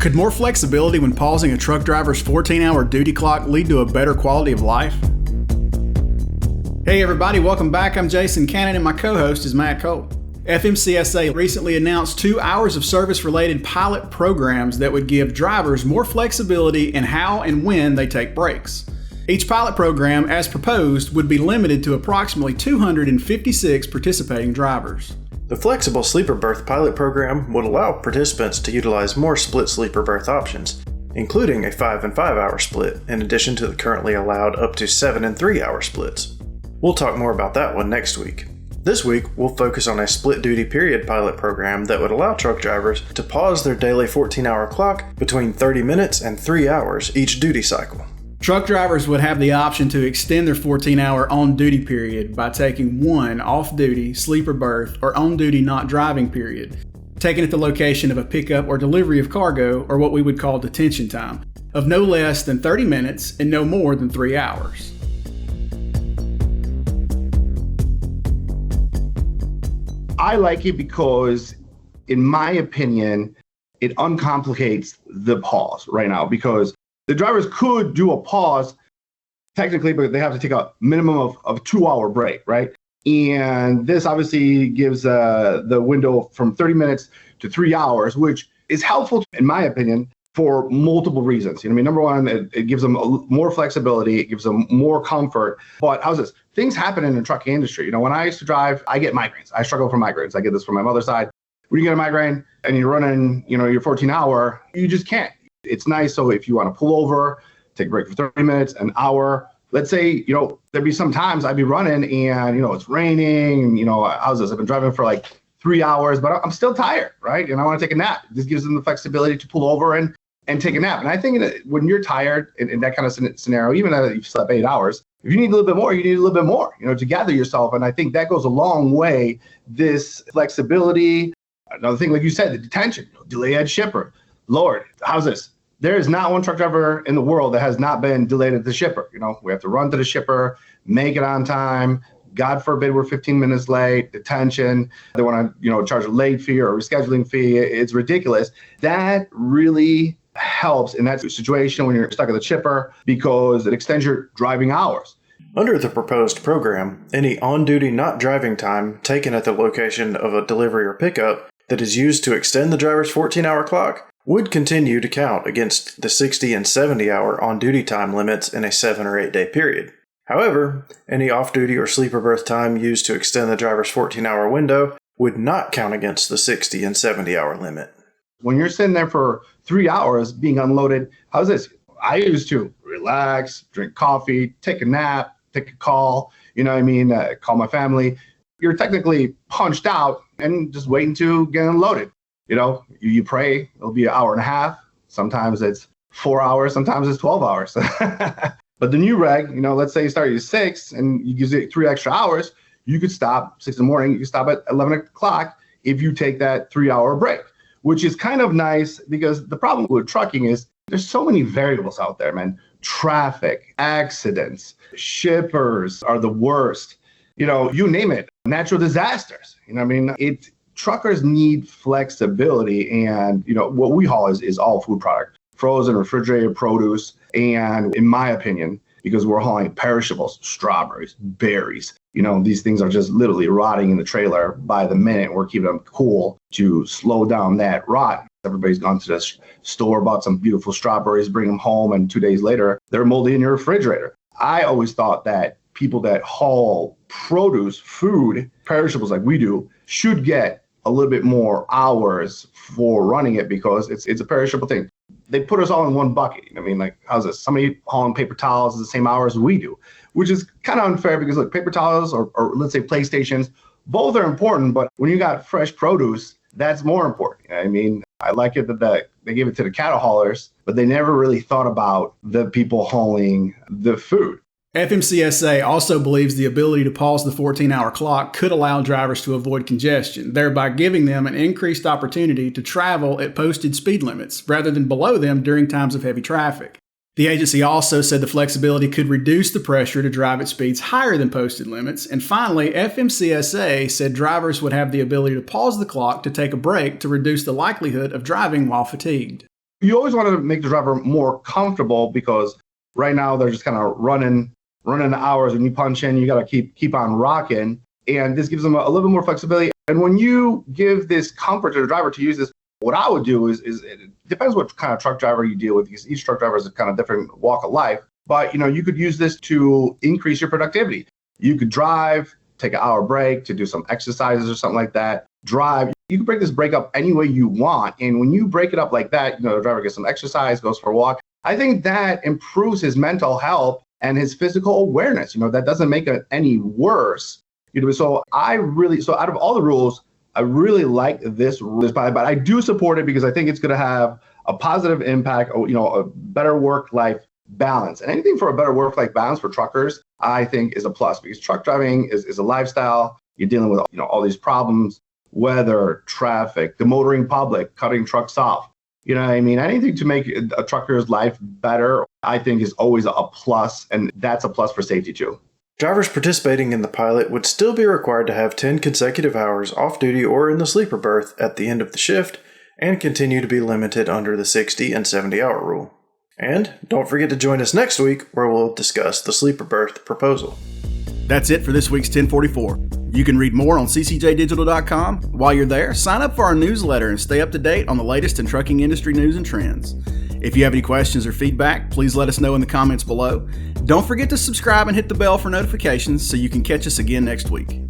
Could more flexibility when pausing a truck driver's 14-hour duty clock lead to a better quality of life? Hey everybody, welcome back. I'm Jason Cannon and my co-host is Matt Cole. FMCSA recently announced 2 hours of service-related pilot programs that would give drivers more flexibility in how and when they take breaks. Each pilot program, as proposed, would be limited to approximately 256 participating drivers. The flexible sleeper berth pilot program would allow participants to utilize more split sleeper berth options, including a 5 and 5 hour split, in addition to the currently allowed up to 7 and 3 hour splits. We'll talk more about that one next week. This week, we'll focus on a split duty period pilot program that would allow truck drivers to pause their daily 14-hour clock between 30 minutes and 3 hours each duty cycle. Truck drivers would have the option to extend their 14-hour on-duty period by taking one off-duty, sleeper berth, or on-duty not driving period, taken at the location of a pickup or delivery of cargo, or what we would call detention time, of no less than 30 minutes and no more than 3 hours. I like it because, in my opinion, it uncomplicates the pause right now, because the drivers could do a pause technically, but they have to take a minimum of 2 hour break, right? And this obviously gives the window from 30 minutes to 3 hours, which is helpful, in my opinion, for multiple reasons. Number one, it gives them more flexibility, it gives them more comfort. But how's this? Things happen in the trucking industry. When I used to drive, I get migraines. I struggle from migraines. I get this from my mother's side. When you get a migraine and you're running, your 14-hour, you just can't. It's nice. So if you want to pull over, take a break for 30 minutes, an hour, let's say, there'd be some times I'd be running and, it's raining. And, how's this? I've been driving for like 3 hours, but I'm still tired, right? And I want to take a nap. This gives them the flexibility to pull over and take a nap. And I think that when you're tired in that kind of scenario, even though you've slept 8 hours, if you need a little bit more, you need a little bit more, to gather yourself. And I think that goes a long way. This flexibility, another thing, like you said, the detention, delay at shipper. Lord, how's this? There is not one truck driver in the world that has not been delayed at the shipper. We have to run to the shipper, make it on time. God forbid we're 15 minutes late, detention. They want to, charge a late fee or a rescheduling fee. It's ridiculous. That really helps in that situation when you're stuck at the shipper, because it extends your driving hours. Under the proposed program, any on-duty not driving time taken at the location of a delivery or pickup that is used to extend the driver's 14-hour clock would continue to count against the 60 and 70-hour on-duty time limits in a 7 or 8 day period. However, any off-duty or sleeper berth time used to extend the driver's 14-hour window would not count against the 60 and 70-hour limit. When you're sitting there for 3 hours being unloaded, how's this? I used to relax, drink coffee, take a nap, take a call, call my family. You're technically punched out and just waiting to get unloaded. You pray, it'll be an hour and a half. Sometimes it's 4 hours, sometimes it's 12 hours. But the new reg, let's say you start at 6 and you give it 3 extra hours, you could stop 6 in the morning, you could stop at 11 o'clock if you take that 3 hour break, which is kind of nice, because the problem with trucking is there's so many variables out there, man. Traffic, accidents, shippers are the worst. You name it, natural disasters. Truckers need flexibility, and what we haul is all food product, frozen, refrigerated produce. And in my opinion, because we're hauling perishables, strawberries, berries, these things are just literally rotting in the trailer by the minute. We're keeping them cool to slow down that rot. Everybody's gone to the store, bought some beautiful strawberries, bring them home, and 2 days later, they're moldy in your refrigerator. I always thought that people that haul produce, food, perishables like we do, should get a little bit more hours for running it, because it's a perishable thing. They put us all in one bucket. How's this? Somebody hauling paper towels is the same hours we do, which is kind of unfair, because look, paper towels or let's say PlayStations, both are important, but when you got fresh produce, that's more important. I like it that they gave it to the cattle haulers, but they never really thought about the people hauling the food. FMCSA also believes the ability to pause the 14-hour clock could allow drivers to avoid congestion, thereby giving them an increased opportunity to travel at posted speed limits rather than below them during times of heavy traffic. The agency also said the flexibility could reduce the pressure to drive at speeds higher than posted limits. And finally, FMCSA said drivers would have the ability to pause the clock to take a break to reduce the likelihood of driving while fatigued. You always want to make the driver more comfortable because right now they're just kind of running the hours. When you punch in, you got to keep on rocking. And this gives them a little bit more flexibility. And when you give this comfort to the driver to use this, what I would do is it depends what kind of truck driver you deal with, because each truck driver is a kind of different walk of life. But you could use this to increase your productivity. You could drive, take an hour break to do some exercises or something like that. Drive. You can break this break up any way you want. And when you break it up like that, the driver gets some exercise, goes for a walk. I think that improves his mental health and his physical awareness. That doesn't make it any worse. So out of all the rules, I really like this rule, but I do support it because I think it's going to have a positive impact, a better work-life balance. And anything for a better work-life balance for truckers, I think is a plus, because truck driving is a lifestyle. You're dealing with all these problems, weather, traffic, the motoring public, cutting trucks off. Anything to make a trucker's life better, I think is always a plus, and that's a plus for safety too. Drivers participating in the pilot would still be required to have 10 consecutive hours off duty or in the sleeper berth at the end of the shift, and continue to be limited under the 60 and 70-hour rule. And don't forget to join us next week, where we'll discuss the sleeper berth proposal. That's it for this week's 1044. You can read more on ccjdigital.com. While you're there, sign up for our newsletter and stay up to date on the latest in trucking industry news and trends. If you have any questions or feedback, please let us know in the comments below. Don't forget to subscribe and hit the bell for notifications so you can catch us again next week.